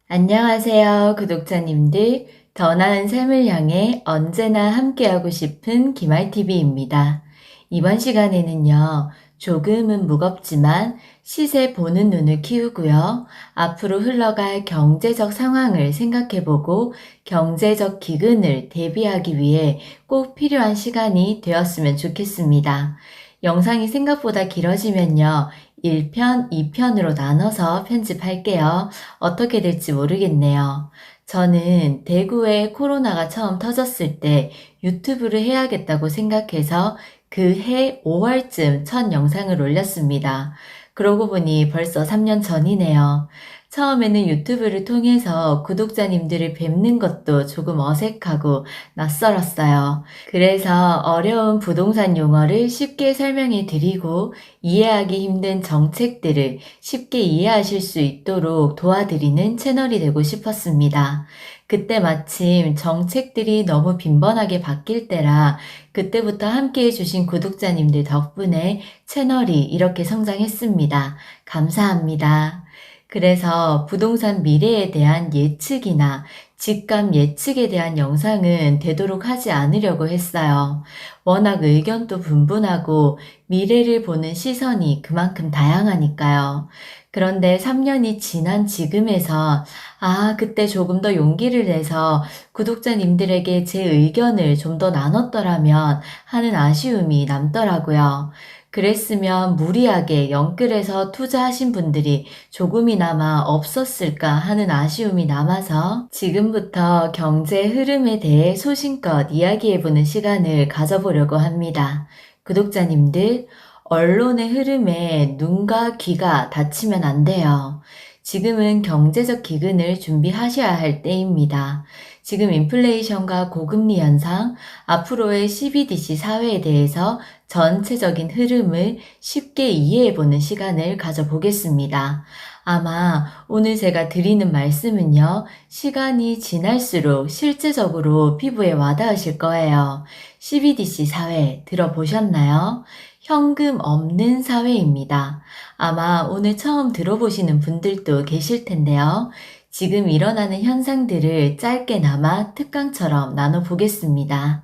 안녕하세요, 구독자님들. 더 나은 삶을 향해 언제나 함께하고 싶은 김알TV입니다. 이번 시간에는요, 조금은 무겁지만 시세 보는 눈을 키우고요, 앞으로 흘러갈 경제적 상황을 생각해보고 경제적 기근을 대비하기 위해 꼭 필요한 시간이 되었으면 좋겠습니다. 영상이 생각보다 길어지면요, 1편, 2편으로 나눠서 편집할게요. 어떻게 될지 모르겠네요. 저는 대구에 코로나가 처음 터졌을 때 유튜브를 해야겠다고 생각해서 그해 5월쯤 첫 영상을 올렸습니다. 그러고 보니 벌써 3년 전이네요. 처음에는 유튜브를 통해서 구독자님들을 뵙는 것도 조금 어색하고 낯설었어요. 그래서 어려운 부동산 용어를 쉽게 설명해 드리고 이해하기 힘든 정책들을 쉽게 이해하실 수 있도록 도와드리는 채널이 되고 싶었습니다. 그때 마침 정책들이 너무 빈번하게 바뀔 때라 그때부터 함께 해주신 구독자님들 덕분에 채널이 이렇게 성장했습니다. 감사합니다. 그래서 부동산 미래에 대한 예측이나 집값 예측에 대한 영상은 되도록 하지 않으려고 했어요. 워낙 의견도 분분하고 미래를 보는 시선이 그만큼 다양하니까요. 그런데 3년이 지난 지금에서 그때 조금 더 용기를 내서 구독자님들에게 제 의견을 좀 더 나눴더라면 하는 아쉬움이 남더라고요. 그랬으면 무리하게 영끌해서 투자하신 분들이 조금이나마 없었을까 하는 아쉬움이 남아서 지금부터 경제 흐름에 대해 소신껏 이야기해보는 시간을 가져보려고 합니다. 구독자님들, 언론의 흐름에 눈과 귀가 닫히면 안 돼요. 지금은 경제적 기근을 준비하셔야 할 때입니다. 지금 인플레이션과 고금리 현상, 앞으로의 CBDC 사회에 대해서 전체적인 흐름을 쉽게 이해해보는 시간을 가져보겠습니다. 아마 오늘 제가 드리는 말씀은요, 시간이 지날수록 실제적으로 피부에 와닿으실 거예요. CBDC 사회 들어보셨나요? 현금 없는 사회입니다. 아마 오늘 처음 들어보시는 분들도 계실 텐데요. 지금 일어나는 현상들을 짧게나마 특강처럼 나눠보겠습니다.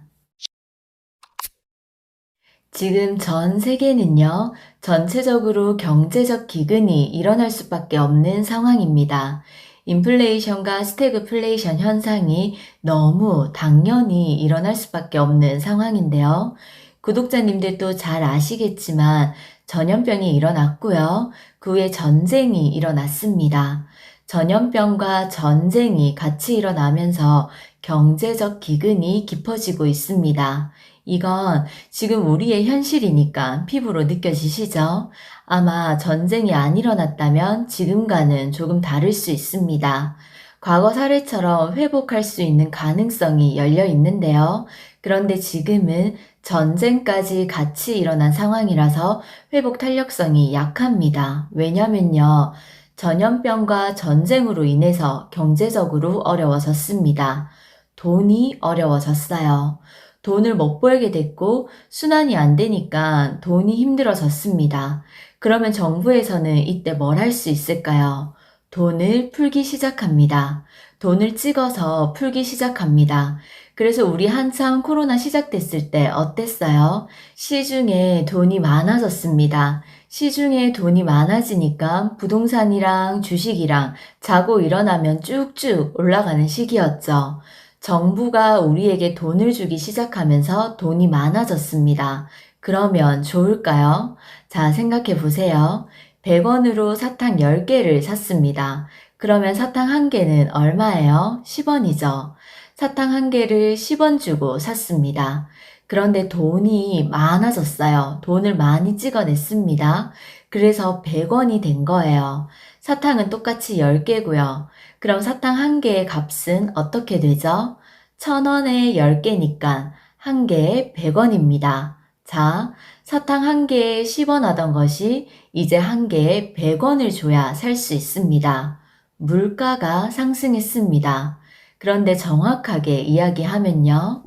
지금 전 세계는요, 전체적으로 경제적 기근이 일어날 수밖에 없는 상황입니다. 인플레이션과 스태그플레이션 현상이 너무 당연히 일어날 수밖에 없는 상황인데요. 구독자님들도 잘 아시겠지만 전염병이 일어났고요. 그 후에 전쟁이 일어났습니다. 전염병과 전쟁이 같이 일어나면서 경제적 기근이 깊어지고 있습니다. 이건 지금 우리의 현실이니까 피부로 느껴지시죠? 아마 전쟁이 안 일어났다면 지금과는 조금 다를 수 있습니다. 과거 사례처럼 회복할 수 있는 가능성이 열려 있는데요. 그런데 지금은 전쟁까지 같이 일어난 상황이라서 회복 탄력성이 약합니다. 왜냐면요. 전염병과 전쟁으로 인해서 경제적으로 어려워졌습니다. 돈이 어려워졌어요. 돈을 못 벌게 됐고 순환이 안 되니까 돈이 힘들어졌습니다. 그러면 정부에서는 이때 뭘 할 수 있을까요? 돈을 풀기 시작합니다. 돈을 찍어서 풀기 시작합니다. 그래서 우리 한참 코로나 시작됐을 때 어땠어요? 시중에 돈이 많아졌습니다. 시중에 돈이 많아지니까 부동산이랑 주식이랑 자고 일어나면 쭉쭉 올라가는 시기였죠. 정부가 우리에게 돈을 주기 시작하면서 돈이 많아졌습니다. 그러면 좋을까요? 자, 생각해 보세요. 100원으로 사탕 10개를 샀습니다. 그러면 사탕 1개는 얼마예요? 10원이죠. 사탕 1개를 10원 주고 샀습니다. 그런데 돈이 많아졌어요. 돈을 많이 찍어냈습니다. 그래서 100원이 된 거예요. 사탕은 똑같이 10개고요. 그럼 사탕 1개의 값은 어떻게 되죠? 1000원에 10개니까 1개에 100원입니다. 자, 사탕 1개에 10원 하던 것이 이제 1개에 100원을 줘야 살 수 있습니다. 물가가 상승했습니다. 그런데 정확하게 이야기하면요.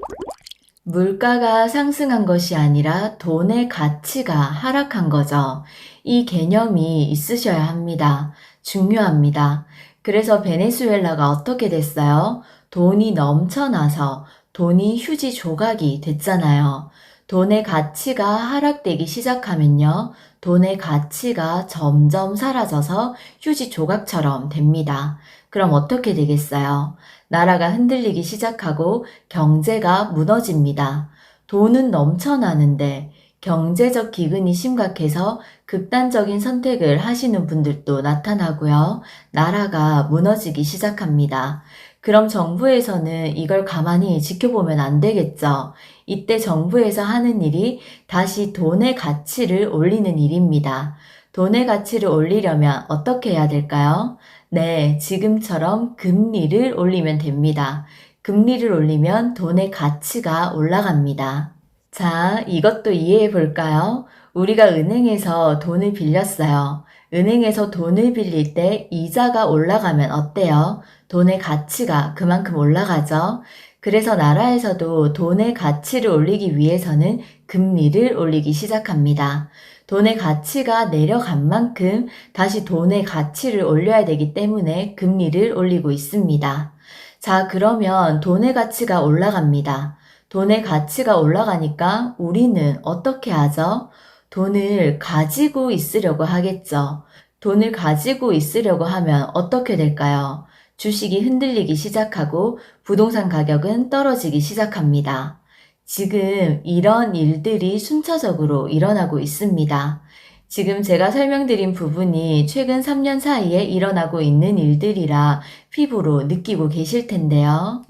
물가가 상승한 것이 아니라 돈의 가치가 하락한 거죠. 이 개념이 있으셔야 합니다. 중요합니다. 그래서 베네수엘라가 어떻게 됐어요? 돈이 넘쳐나서 돈이 휴지 조각이 됐잖아요. 돈의 가치가 하락되기 시작하면요. 돈의 가치가 점점 사라져서 휴지 조각처럼 됩니다. 그럼 어떻게 되겠어요? 나라가 흔들리기 시작하고 경제가 무너집니다. 돈은 넘쳐나는데 경제적 기근이 심각해서 극단적인 선택을 하시는 분들도 나타나고요. 나라가 무너지기 시작합니다. 그럼 정부에서는 이걸 가만히 지켜보면 안 되겠죠. 이때 정부에서 하는 일이 다시 돈의 가치를 올리는 일입니다. 돈의 가치를 올리려면 어떻게 해야 될까요? 네, 지금처럼 금리를 올리면 됩니다. 금리를 올리면 돈의 가치가 올라갑니다. 자, 이것도 이해해 볼까요? 우리가 은행에서 돈을 빌렸어요. 은행에서 돈을 빌릴 때 이자가 올라가면 어때요? 돈의 가치가 그만큼 올라가죠? 그래서 나라에서도 돈의 가치를 올리기 위해서는 금리를 올리기 시작합니다. 돈의 가치가 내려간 만큼 다시 돈의 가치를 올려야 되기 때문에 금리를 올리고 있습니다. 자, 그러면 돈의 가치가 올라갑니다. 돈의 가치가 올라가니까 우리는 어떻게 하죠? 돈을 가지고 있으려고 하겠죠. 돈을 가지고 있으려고 하면 어떻게 될까요? 주식이 흔들리기 시작하고 부동산 가격은 떨어지기 시작합니다. 지금 이런 일들이 순차적으로 일어나고 있습니다. 지금 제가 설명드린 부분이 최근 3년 사이에 일어나고 있는 일들이라 피부로 느끼고 계실 텐데요.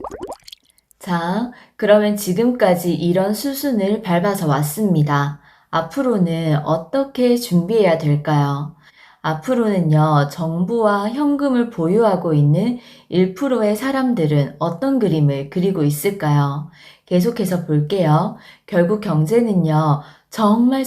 자, 그러면 지금까지 이런 수순을 밟아서 왔습니다. 앞으로는 어떻게 준비해야 될까요? 앞으로는요, 정부와 현금을 보유하고 있는 1%의 사람들은 어떤 그림을 그리고 있을까요? 계속해서 볼게요. 결국 경제는요, 정말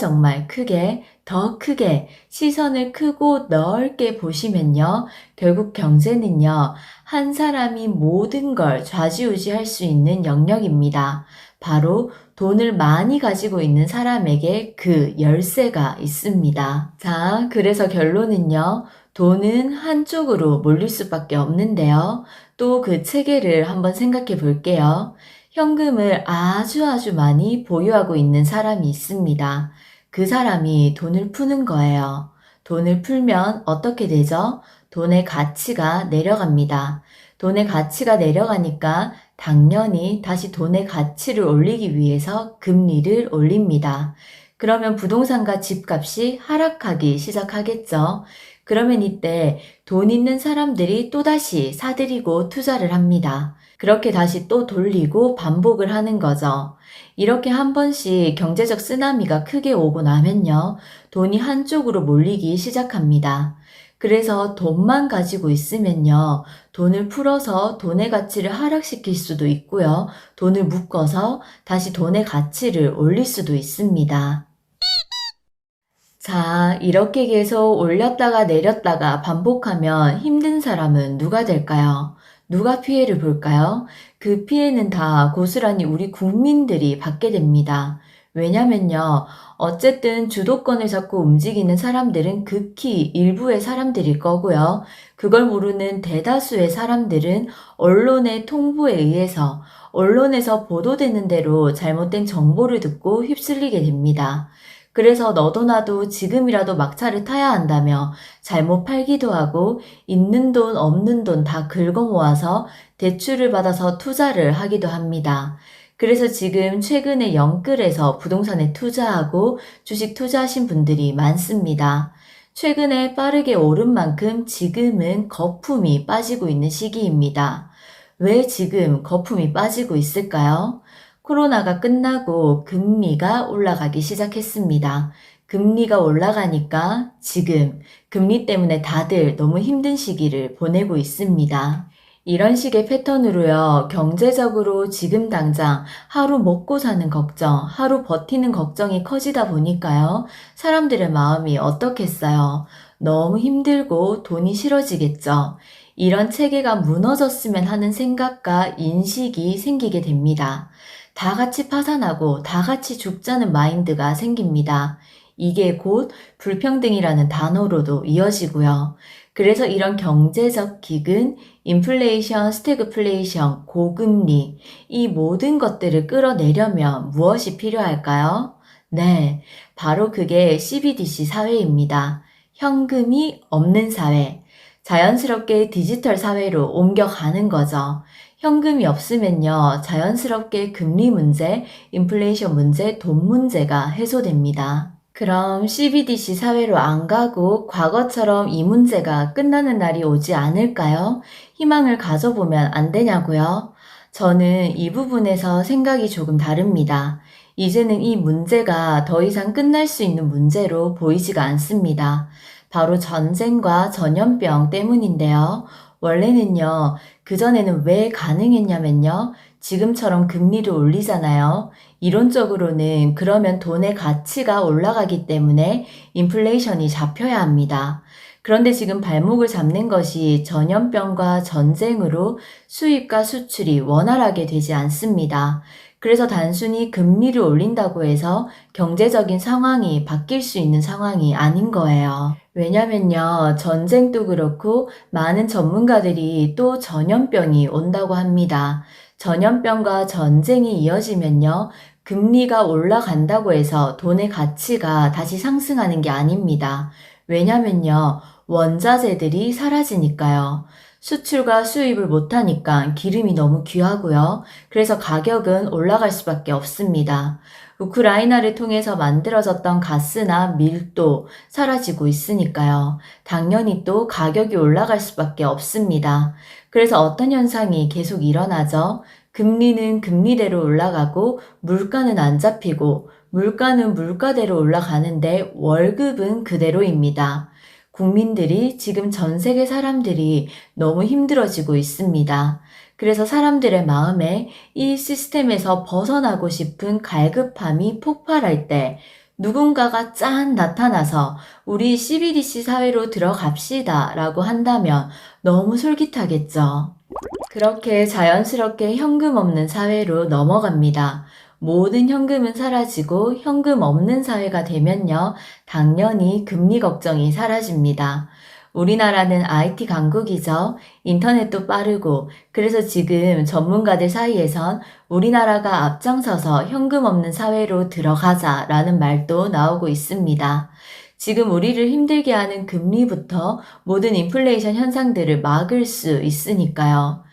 크게, 더 크게, 시선을 크고 넓게 보시면요, 결국 경제는요, 한 사람이 모든 걸 좌지우지할 수 있는 영역입니다. 바로 돈을 많이 가지고 있는 사람에게 그 열쇠가 있습니다. 자, 그래서 결론은요. 돈은 한쪽으로 몰릴 수밖에 없는데요. 또 그 체계를 한번 생각해 볼게요. 현금을 아주 많이 보유하고 있는 사람이 있습니다. 그 사람이 돈을 푸는 거예요. 돈을 풀면 어떻게 되죠? 돈의 가치가 내려갑니다. 돈의 가치가 내려가니까 당연히 다시 돈의 가치를 올리기 위해서 금리를 올립니다. 그러면 부동산과 집값이 하락하기 시작하겠죠. 그러면 이때 돈 있는 사람들이 또다시 사들이고 투자를 합니다. 그렇게 다시 또 돌리고 반복을 하는 거죠. 이렇게 한 번씩 경제적 쓰나미가 크게 오고 나면요. 돈이 한쪽으로 몰리기 시작합니다. 그래서 돈만 가지고 있으면요. 돈을 풀어서 돈의 가치를 하락시킬 수도 있고요. 돈을 묶어서 다시 돈의 가치를 올릴 수도 있습니다. 자, 이렇게 계속 올렸다가 내렸다가 반복하면 힘든 사람은 누가 될까요? 누가 피해를 볼까요? 그 피해는 다 고스란히 우리 국민들이 받게 됩니다. 왜냐면요. 어쨌든 주도권을 잡고 움직이는 사람들은 극히 일부의 사람들일 거고요. 그걸 모르는 대다수의 사람들은 언론의 통보에 의해서 언론에서 보도되는 대로 잘못된 정보를 듣고 휩쓸리게 됩니다. 그래서 너도 나도 지금이라도 막차를 타야 한다며 잘못 팔기도 하고 있는 돈 없는 돈 다 긁어 모아서 대출을 받아서 투자를 하기도 합니다. 그래서 지금 최근에 영끌에서 부동산에 투자하고 주식 투자하신 분들이 많습니다. 최근에 빠르게 오른 만큼 지금은 거품이 빠지고 있는 시기입니다. 왜 지금 거품이 빠지고 있을까요? 코로나가 끝나고 금리가 올라가기 시작했습니다. 금리가 올라가니까 지금 금리 때문에 다들 너무 힘든 시기를 보내고 있습니다. 이런 식의 패턴으로요, 경제적으로 지금 당장 하루 먹고 사는 걱정, 하루 버티는 걱정이 커지다 보니까요, 사람들의 마음이 어떻겠어요? 너무 힘들고 돈이 싫어지겠죠. 이런 체계가 무너졌으면 하는 생각과 인식이 생기게 됩니다. 다 같이 파산하고 다 같이 죽자는 마인드가 생깁니다. 이게 곧 불평등이라는 단어로도 이어지고요. 그래서 이런 경제적 기근, 인플레이션, 스태그플레이션, 고금리, 이 모든 것들을 끌어내려면 무엇이 필요할까요? 네, 바로 그게 CBDC 사회입니다. 현금이 없는 사회. 자연스럽게 디지털 사회로 옮겨가는 거죠. 현금이 없으면요, 자연스럽게 금리 문제, 인플레이션 문제, 돈 문제가 해소됩니다. 그럼 CBDC 사회로 안 가고 과거처럼 이 문제가 끝나는 날이 오지 않을까요? 희망을 가져보면 안 되냐고요? 저는 이 부분에서 생각이 조금 다릅니다. 이제는 이 문제가 더 이상 끝날 수 있는 문제로 보이지가 않습니다. 바로 전쟁과 전염병 때문인데요. 원래는요, 그전에는 왜 가능했냐면요. 지금처럼 금리를 올리잖아요. 이론적으로는 그러면 돈의 가치가 올라가기 때문에 인플레이션이 잡혀야 합니다. 그런데 지금 발목을 잡는 것이 전염병과 전쟁으로 수입과 수출이 원활하게 되지 않습니다. 그래서 단순히 금리를 올린다고 해서 경제적인 상황이 바뀔 수 있는 상황이 아닌 거예요. 왜냐면요, 전쟁도 그렇고 많은 전문가들이 또 전염병이 온다고 합니다. 전염병과 전쟁이 이어지면요, 금리가 올라간다고 해서 돈의 가치가 다시 상승하는 게 아닙니다. 왜냐면요, 원자재들이 사라지니까요. 수출과 수입을 못하니까 기름이 너무 귀하고요. 그래서 가격은 올라갈 수밖에 없습니다. 우크라이나를 통해서 만들어졌던 가스나 밀도 사라지고 있으니까요. 당연히 또 가격이 올라갈 수밖에 없습니다. 그래서 어떤 현상이 계속 일어나죠? 금리는 금리대로 올라가고 물가는 안 잡히고 물가는 물가대로 올라가는데 월급은 그대로입니다. 국민들이 지금 전 세계 사람들이 너무 힘들어지고 있습니다. 그래서 사람들의 마음에 이 시스템에서 벗어나고 싶은 갈급함이 폭발할 때 누군가가 짠 나타나서 우리 CBDC 사회로 들어갑시다 라고 한다면 너무 솔깃하겠죠. 그렇게 자연스럽게 현금 없는 사회로 넘어갑니다. 모든 현금은 사라지고 현금 없는 사회가 되면요, 당연히 금리 걱정이 사라집니다. 우리나라는 IT 강국이죠. 인터넷도 빠르고, 그래서 지금 전문가들 사이에선 우리나라가 앞장서서 현금 없는 사회로 들어가자라는 말도 나오고 있습니다. 지금 우리를 힘들게 하는 금리부터 모든 인플레이션 현상들을 막을 수 있으니까요.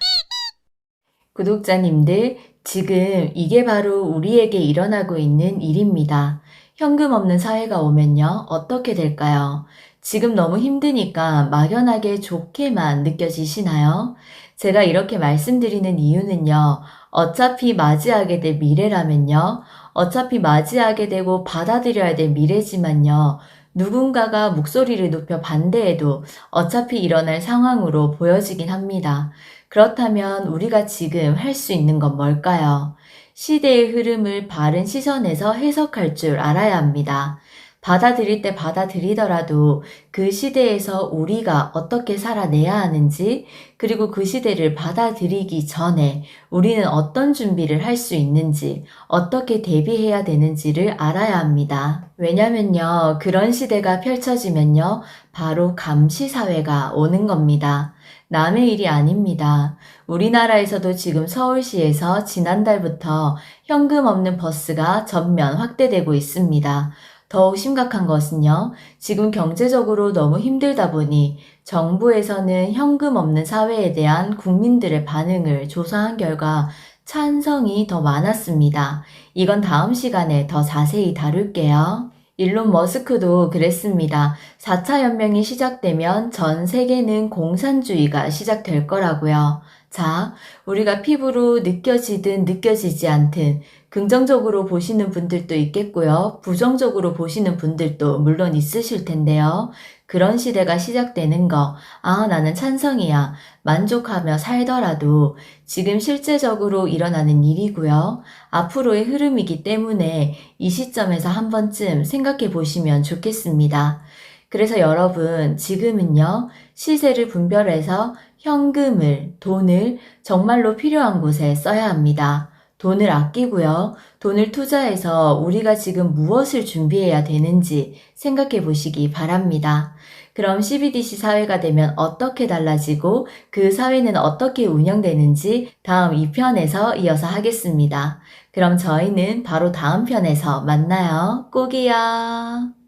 구독자님들, 지금 이게 바로 우리에게 일어나고 있는 일입니다. 현금 없는 사회가 오면요, 어떻게 될까요? 지금 너무 힘드니까 막연하게 좋게만 느껴지시나요? 제가 이렇게 말씀드리는 이유는요, 어차피 맞이하게 될 미래라면요, 어차피 맞이하게 되고 받아들여야 될 미래지만요, 누군가가 목소리를 높여 반대해도 어차피 일어날 상황으로 보여지긴 합니다. 그렇다면 우리가 지금 할 수 있는 건 뭘까요? 시대의 흐름을 바른 시선에서 해석할 줄 알아야 합니다. 받아들일 때 받아들이더라도 그 시대에서 우리가 어떻게 살아내야 하는지, 그리고 그 시대를 받아들이기 전에 우리는 어떤 준비를 할 수 있는지, 어떻게 대비해야 되는지를 알아야 합니다. 왜냐면요, 그런 시대가 펼쳐지면요, 바로 감시사회가 오는 겁니다. 남의 일이 아닙니다. 우리나라에서도 지금 서울시에서 지난달부터 현금 없는 버스가 전면 확대되고 있습니다. 더욱 심각한 것은요, 지금 경제적으로 너무 힘들다 보니 정부에서는 현금 없는 사회에 대한 국민들의 반응을 조사한 결과 찬성이 더 많았습니다. 이건 다음 시간에 더 자세히 다룰게요. 일론 머스크도 그랬습니다. 4차 연맹이 시작되면 전 세계는 공산주의가 시작될 거라고요. 자, 우리가 피부로 느껴지든 느껴지지 않든 긍정적으로 보시는 분들도 있겠고요. 부정적으로 보시는 분들도 물론 있으실 텐데요. 그런 시대가 시작되는 거, 아, 나는 찬성이야. 만족하며 살더라도 지금 실제적으로 일어나는 일이고요. 앞으로의 흐름이기 때문에 이 시점에서 한 번쯤 생각해 보시면 좋겠습니다. 그래서 여러분, 지금은요, 시세를 분별해서 현금을, 돈을 정말로 필요한 곳에 써야 합니다. 돈을 아끼고요. 돈을 투자해서 우리가 지금 무엇을 준비해야 되는지 생각해 보시기 바랍니다. 그럼 CBDC 사회가 되면 어떻게 달라지고 그 사회는 어떻게 운영되는지 다음 2편에서 이어서 하겠습니다. 그럼 저희는 바로 다음 편에서 만나요. 꼭이요.